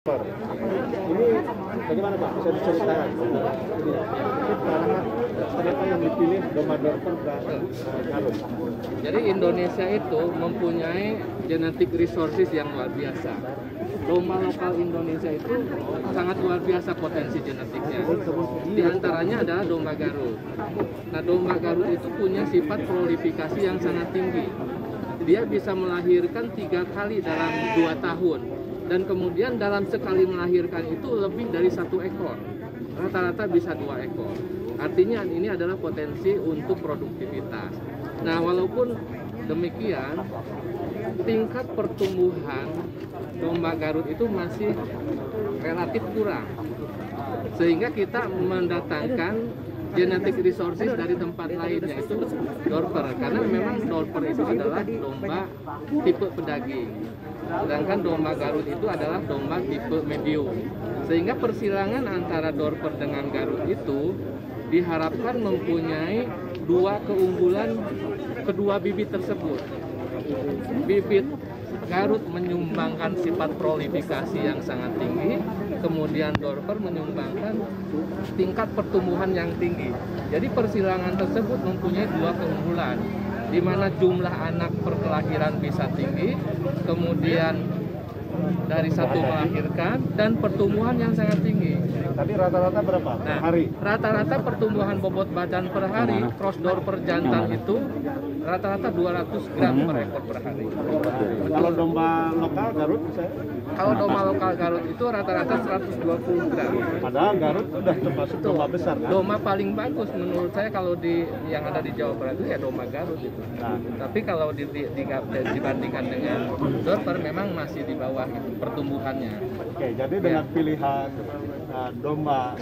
Ini bagaimana Pak? Bisa diceritakan? Ini kenapa yang dipilih domba Dorper dan Garut? Jadi Indonesia itu mempunyai genetic resources yang luar biasa. Domba lokal Indonesia itu sangat luar biasa potensi genetiknya. Di antaranya adalah domba Garut. Nah, domba Garut itu punya sifat prolifikasi yang sangat tinggi. Dia bisa melahirkan 3 kali dalam 2 tahun. Dan kemudian dalam sekali melahirkan itu lebih dari 1 ekor. Rata-rata bisa 2 ekor. Artinya ini adalah potensi untuk produktivitas. Nah, walaupun demikian, tingkat pertumbuhan domba Garut itu masih relatif kurang. Sehingga kita mendatangkan genetic resources dari tempat lain, yaitu Dorper. Karena memang Dorper itu adalah domba tipe pedaging. Sedangkan domba Garut itu adalah domba tipe medium. Sehingga persilangan antara Dorper dengan Garut itu diharapkan mempunyai 2 keunggulan kedua bibit tersebut. Bibit Garut menyumbangkan sifat prolifikasi yang sangat tinggi, kemudian Dorper menyumbangkan tingkat pertumbuhan yang tinggi. Jadi persilangan tersebut mempunyai 2 keunggulan, di mana jumlah anak per kelahiran bisa tinggi, kemudian dari satu melahirkan, dan pertumbuhan yang sangat tinggi. Tapi rata-rata berapa per hari? Rata-rata pertumbuhan bobot badan per hari, cross Dorper jantan itu rata-rata 200 gram per ekor per hari. Kalau domba lokal Garut misalnya? Kalau domba lokal Garut itu rata-rata 120 gram. Padahal Garut sudah termasuk domba besar kan? Domba paling bagus menurut saya kalau yang ada di Jawa Barat itu ya domba Garut itu. Nah, Tapi kalau dibandingkan dengan Dorper memang masih di bawah itu pertumbuhannya. oke, jadi dengan pilihan domba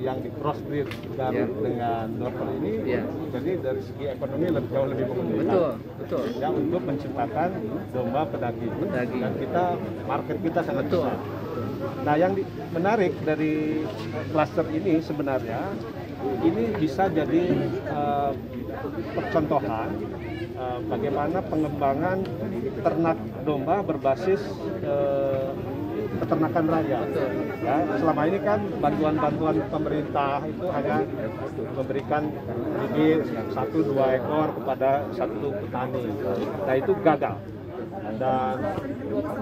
yang di crossbreed Garut dengan Dorper ini, jadi dari segi ekonomi jauh lebih menguntungkan. Betul. Ya, untuk menciptakan domba pedaging. Dan market kita sangat besar. Nah, yang menarik dari klaster ini sebenarnya ini bisa jadi percontohan bagaimana pengembangan ternak domba berbasis peternakan rakyat. Ya, selama ini kan bantuan-bantuan pemerintah itu hanya memberikan bibit 1-2 ekor kepada satu petani. Nah, itu gagal. Dan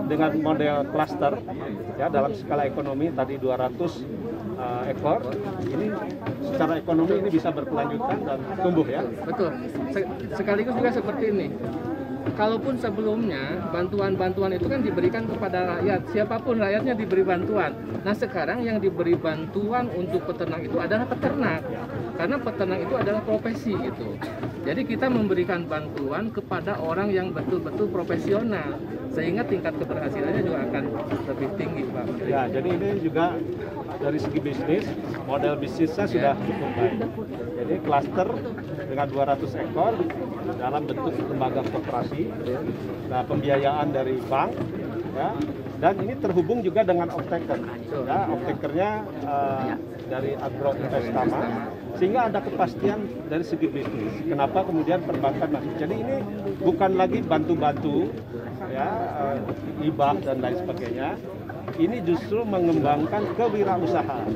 dengan model cluster, ya, dalam skala ekonomi tadi 200 ekor, ini secara ekonomi ini bisa berkelanjutan dan tumbuh, ya. Betul. Sekaligus juga seperti ini. Kalaupun sebelumnya bantuan-bantuan itu kan diberikan kepada rakyat, siapapun rakyatnya diberi bantuan. Nah, sekarang yang diberi bantuan untuk peternak itu adalah peternak, karena peternak itu adalah profesi gitu. Jadi kita memberikan bantuan kepada orang yang betul-betul profesional, sehingga tingkat keberhasilannya juga akan lebih tinggi, Pak. Ya, jadi ini juga dari segi bisnis, model bisnisnya sudah cukup baik. Jadi klaster dengan 200 ekor dalam bentuk lembaga koperasi, nah, pembiayaan dari bank, ya, dan ini terhubung juga dengan off-taker. Ya, off-takernya dari Agro Investama, sehingga ada kepastian dari segi bisnis. Kenapa kemudian perbankan masuk? Jadi ini bukan lagi bantu-bantu, ya, hibah dan lain sebagainya. Ini justru mengembangkan kewirausahaan,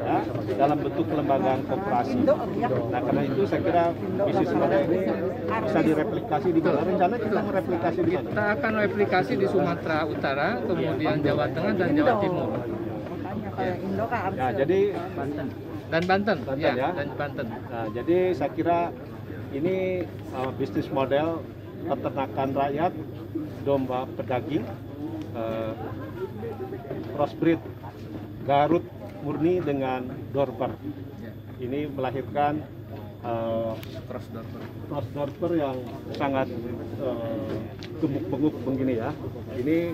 ya, dalam bentuk kelembagaan koperasi. Nah, karena itu saya kira bisnis model ini bisa direplikasi di mana? Rencana kita mereplikasi di mana? Kita akan replikasi di Sumatera Utara, kemudian Jawa Tengah dan Jawa Timur. Nah, jadi Dan Banten, ya? dan Banten. Nah, jadi saya kira ini bisnis model peternakan rakyat domba pedaging, crossbreed Garut murni dengan Dorper. Ini melahirkan cross Dorper yang sangat gemuk-gemuk begini, ya. Ini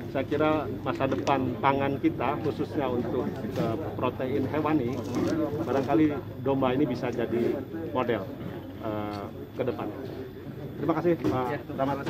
saya kira masa depan pangan kita, khususnya untuk protein hewani, barangkali domba ini bisa jadi model ke depan. Terima kasih Pak Rahmat.